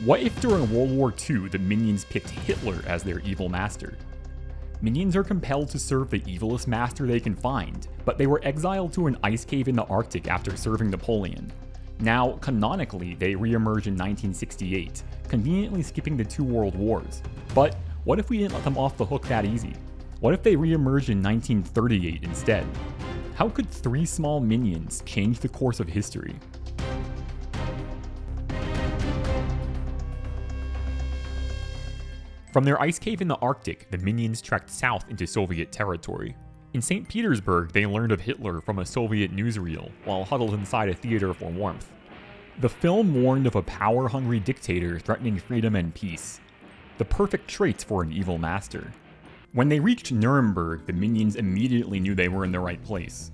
What if during World War II the Minions picked Hitler as their evil master? Minions are compelled to serve the evilest master they can find, but they were exiled to an ice cave in the Arctic after serving Napoleon. Now, canonically, they re-emerge in 1968, conveniently skipping the 2 world wars. But what if we didn't let them off the hook that easy? What if they re-emerged in 1938 instead? How could 3 small minions change the course of history? From their ice cave in the Arctic, the Minions trekked south into Soviet territory. In St. Petersburg, they learned of Hitler from a Soviet newsreel while huddled inside a theater for warmth. The film warned of a power-hungry dictator threatening freedom and peace. The perfect traits for an evil master. When they reached Nuremberg, the Minions immediately knew they were in the right place.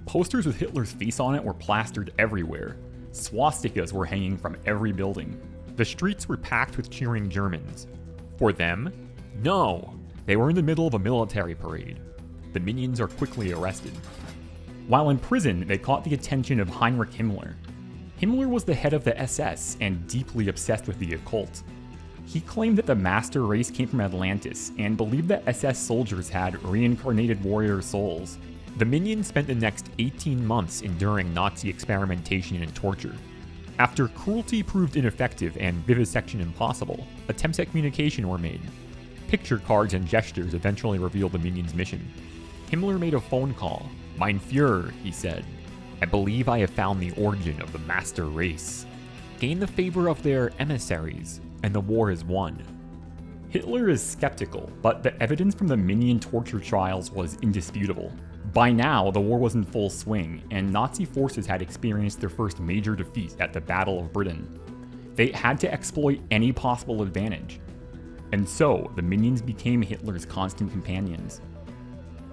Posters with Hitler's face on it were plastered everywhere. Swastikas were hanging from every building. The streets were packed with cheering Germans. For them? No! They were in the middle of a military parade. The Minions are quickly arrested. While in prison, they caught the attention of Heinrich Himmler. Himmler was the head of the SS and deeply obsessed with the occult. He claimed that the master race came from Atlantis and believed that SS soldiers had reincarnated warrior souls. The Minions spent the next 18 months enduring Nazi experimentation and torture. After cruelty proved ineffective and vivisection impossible, attempts at communication were made. Picture cards and gestures eventually revealed the Minions' mission. Himmler made a phone call. "Mein Führer," he said. "I believe I have found the origin of the master race." Gain the favor of their emissaries, and the war is won. Hitler is skeptical, but the evidence from the Minion torture trials was indisputable. By now, the war was in full swing, and Nazi forces had experienced their first major defeat at the Battle of Britain. They had to exploit any possible advantage. And so, the Minions became Hitler's constant companions.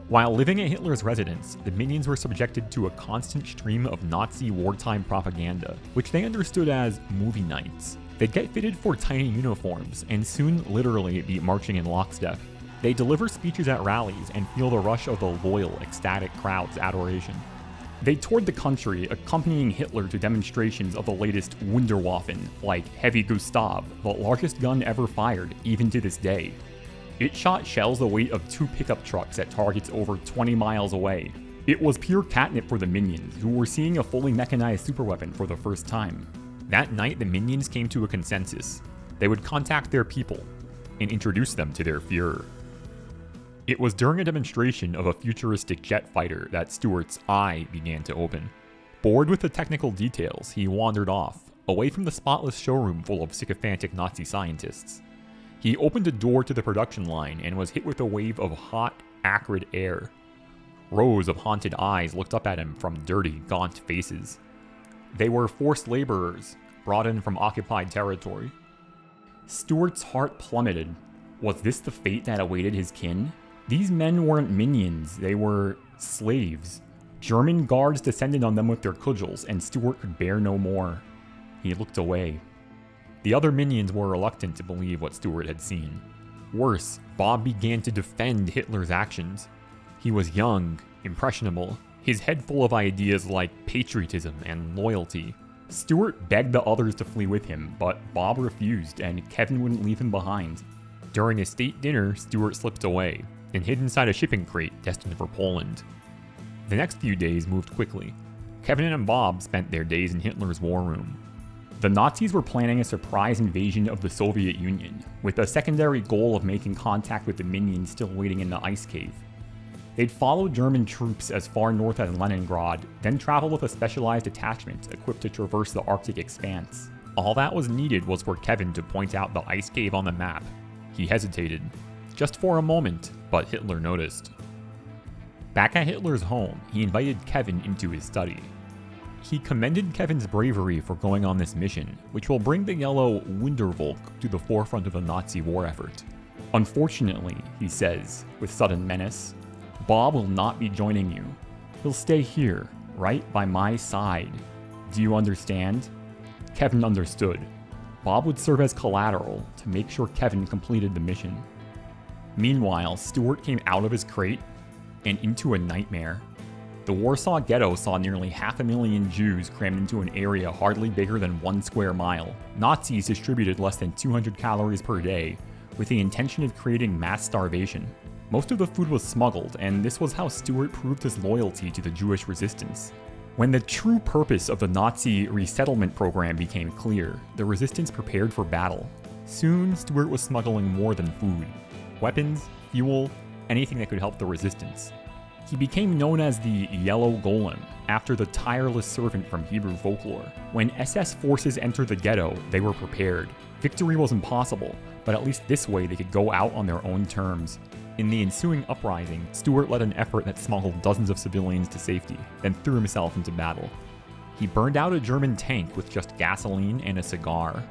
While living at Hitler's residence, the Minions were subjected to a constant stream of Nazi wartime propaganda, which they understood as movie nights. They'd get fitted for tiny uniforms, and soon literally be marching in lockstep. They deliver speeches at rallies and feel the rush of the loyal, ecstatic crowd's adoration. They toured the country, accompanying Hitler to demonstrations of the latest Wunderwaffen, like Heavy Gustav, the largest gun ever fired, even to this day. It shot shells the weight of 2 pickup trucks at targets over 20 miles away. It was pure catnip for the Minions, who were seeing a fully mechanized superweapon for the first time. That night, the Minions came to a consensus. They would contact their people and introduce them to their Führer. It was during a demonstration of a futuristic jet fighter that Stuart's eye began to open. Bored with the technical details, he wandered off, away from the spotless showroom full of sycophantic Nazi scientists. He opened a door to the production line and was hit with a wave of hot, acrid air. Rows of haunted eyes looked up at him from dirty, gaunt faces. They were forced laborers, brought in from occupied territory. Stuart's heart plummeted. Was this the fate that awaited his kin? These men weren't minions, they were slaves. German guards descended on them with their cudgels, and Stuart could bear no more. He looked away. The other minions were reluctant to believe what Stuart had seen. Worse, Bob began to defend Hitler's actions. He was young, impressionable, his head full of ideas like patriotism and loyalty. Stuart begged the others to flee with him, but Bob refused, and Kevin wouldn't leave him behind. During a state dinner, Stuart slipped away and hid inside a shipping crate destined for Poland. The next few days moved quickly. Kevin and Bob spent their days in Hitler's war room. The Nazis were planning a surprise invasion of the Soviet Union, with a secondary goal of making contact with the Minions still waiting in the ice cave. They'd follow German troops as far north as Leningrad, then travel with a specialized detachment equipped to traverse the Arctic expanse. All that was needed was for Kevin to point out the ice cave on the map. He hesitated, just for a moment, but Hitler noticed. Back at Hitler's home, he invited Kevin into his study. He commended Kevin's bravery for going on this mission, which will bring the yellow Wundervolk to the forefront of the Nazi war effort. Unfortunately, he says, with sudden menace, Bob will not be joining you. He'll stay here, right by my side. Do you understand? Kevin understood. Bob would serve as collateral to make sure Kevin completed the mission. Meanwhile, Stuart came out of his crate and into a nightmare. The Warsaw Ghetto saw nearly 500,000 Jews crammed into an area hardly bigger than 1 square mile. Nazis distributed less than 200 calories per day, with the intention of creating mass starvation. Most of the food was smuggled, and this was how Stuart proved his loyalty to the Jewish resistance. When the true purpose of the Nazi resettlement program became clear, the resistance prepared for battle. Soon, Stuart was smuggling more than food. Weapons, fuel, anything that could help the resistance. He became known as the Yellow Golem, after the tireless servant from Hebrew folklore. When SS forces entered the ghetto, they were prepared. Victory was impossible, but at least this way they could go out on their own terms. In the ensuing uprising, Stuart led an effort that smuggled dozens of civilians to safety, then threw himself into battle. He burned out a German tank with just gasoline and a cigar.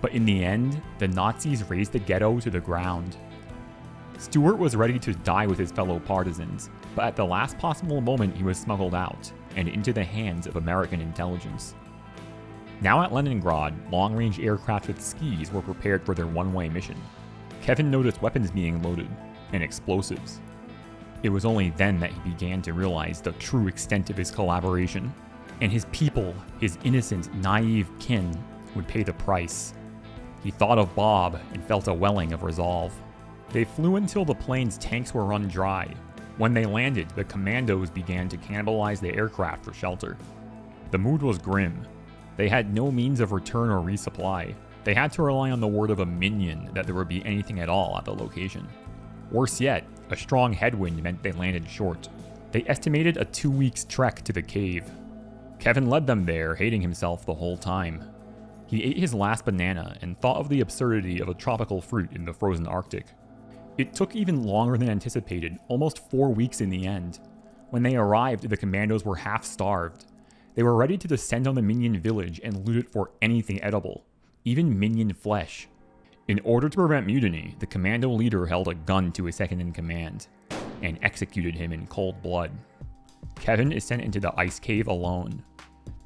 But in the end, the Nazis razed the ghetto to the ground. Stuart was ready to die with his fellow partisans, but at the last possible moment he was smuggled out, and into the hands of American intelligence. Now at Leningrad, long-range aircraft with skis were prepared for their one-way mission. Kevin noticed weapons being loaded, and explosives. It was only then that he began to realize the true extent of his collaboration, and his people, his innocent, naive kin, would pay the price. He thought of Bob and felt a welling of resolve. They flew until the plane's tanks were run dry. When they landed, the commandos began to cannibalize the aircraft for shelter. The mood was grim. They had no means of return or resupply. They had to rely on the word of a Minion that there would be anything at all at the location. Worse yet, a strong headwind meant they landed short. They estimated a 2 weeks trek to the cave. Kevin led them there, hating himself the whole time. He ate his last banana and thought of the absurdity of a tropical fruit in the frozen Arctic. It took even longer than anticipated, almost 4 weeks in the end. When they arrived, the commandos were half-starved. They were ready to descend on the Minion village and loot it for anything edible, even Minion flesh. In order to prevent mutiny, the commando leader held a gun to his second-in-command and executed him in cold blood. Kevin is sent into the ice cave alone.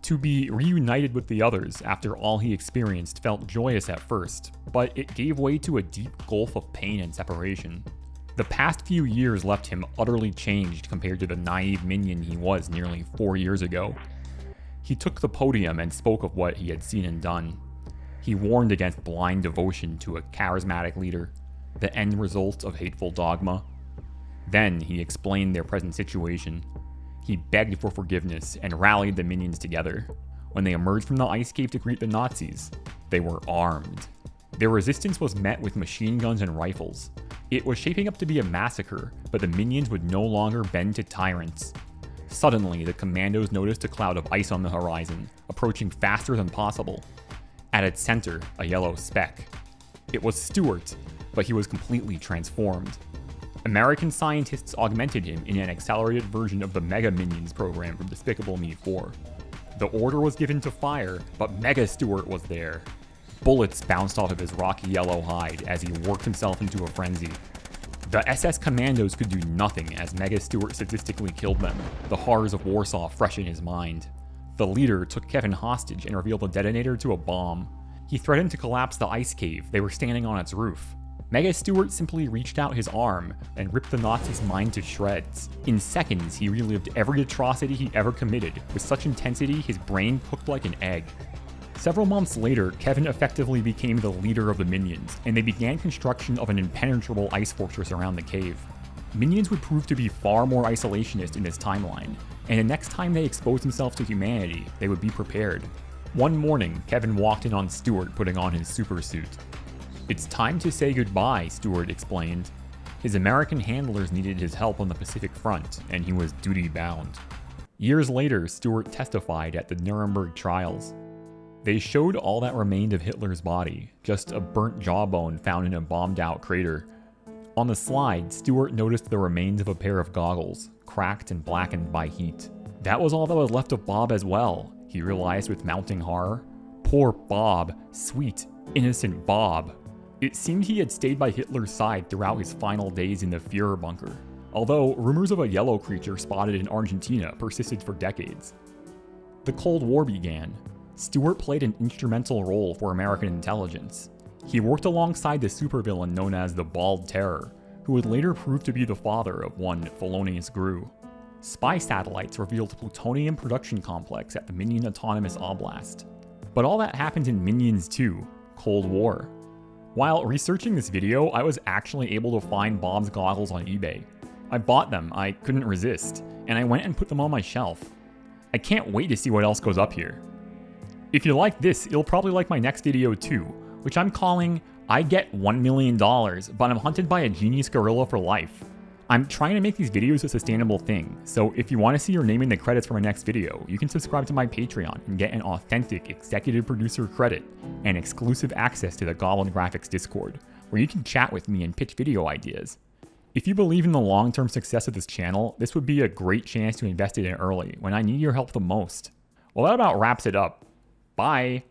To be reunited with the others after all he experienced felt joyous at first, but it gave way to a deep gulf of pain and separation. The past few years left him utterly changed compared to the naive Minion he was nearly 4 years ago. He took the podium and spoke of what he had seen and done. He warned against blind devotion to a charismatic leader, the end result of hateful dogma. Then he explained their present situation. He begged for forgiveness and rallied the Minions together. When they emerged from the ice cave to greet the Nazis, they were armed. Their resistance was met with machine guns and rifles. It was shaping up to be a massacre, but the Minions would no longer bend to tyrants. Suddenly, the commandos noticed a cloud of ice on the horizon, approaching faster than possible. At its center, a yellow speck. It was Stuart, but he was completely transformed. American scientists augmented him in an accelerated version of the Mega Minions program from Despicable Me 4. The order was given to fire, but Mega Stuart was there. Bullets bounced off of his rocky yellow hide as he worked himself into a frenzy. The SS commandos could do nothing as Mega Stuart sadistically killed them, the horrors of Warsaw fresh in his mind. The leader took Kevin hostage and revealed the detonator to a bomb. He threatened to collapse the ice cave. They were standing on its roof. Mega Stuart simply reached out his arm and ripped the Nazis' mind to shreds. In seconds, he relived every atrocity he ever committed, with such intensity his brain cooked like an egg. Several months later, Kevin effectively became the leader of the Minions, and they began construction of an impenetrable ice fortress around the cave. Minions would prove to be far more isolationist in this timeline, and the next time they exposed themselves to humanity, they would be prepared. One morning, Kevin walked in on Stuart putting on his supersuit. "It's time to say goodbye," Stuart explained. His American handlers needed his help on the Pacific Front, and he was duty-bound. Years later, Stuart testified at the Nuremberg trials. They showed all that remained of Hitler's body, just a burnt jawbone found in a bombed-out crater. On the slide, Stuart noticed the remains of a pair of goggles, cracked and blackened by heat. That was all that was left of Bob as well, he realized with mounting horror. Poor Bob, sweet, innocent Bob. It seemed he had stayed by Hitler's side throughout his final days in the Führer bunker, although rumors of a yellow creature spotted in Argentina persisted for decades. The Cold War began. Stuart played an instrumental role for American intelligence. He worked alongside the supervillain known as the Bald Terror, who would later prove to be the father of one Felonious Gru. Spy satellites revealed plutonium production complex at the Minion Autonomous Oblast. But all that happened in Minions 2, Cold War. While researching this video, I was actually able to find Bob's goggles on eBay. I bought them, I couldn't resist, and I went and put them on my shelf. I can't wait to see what else goes up here. If you like this, you'll probably like my next video too, which I'm calling I Get $1 Million, but I'm hunted by a genius gorilla for life. I'm trying to make these videos a sustainable thing, so if you want to see your name in the credits for my next video, you can subscribe to my Patreon and get an authentic executive producer credit and exclusive access to the Goblin Graphics Discord, where you can chat with me and pitch video ideas. If you believe in the long-term success of this channel, this would be a great chance to invest in it early when I need your help the most. Well, that about wraps it up. Bye!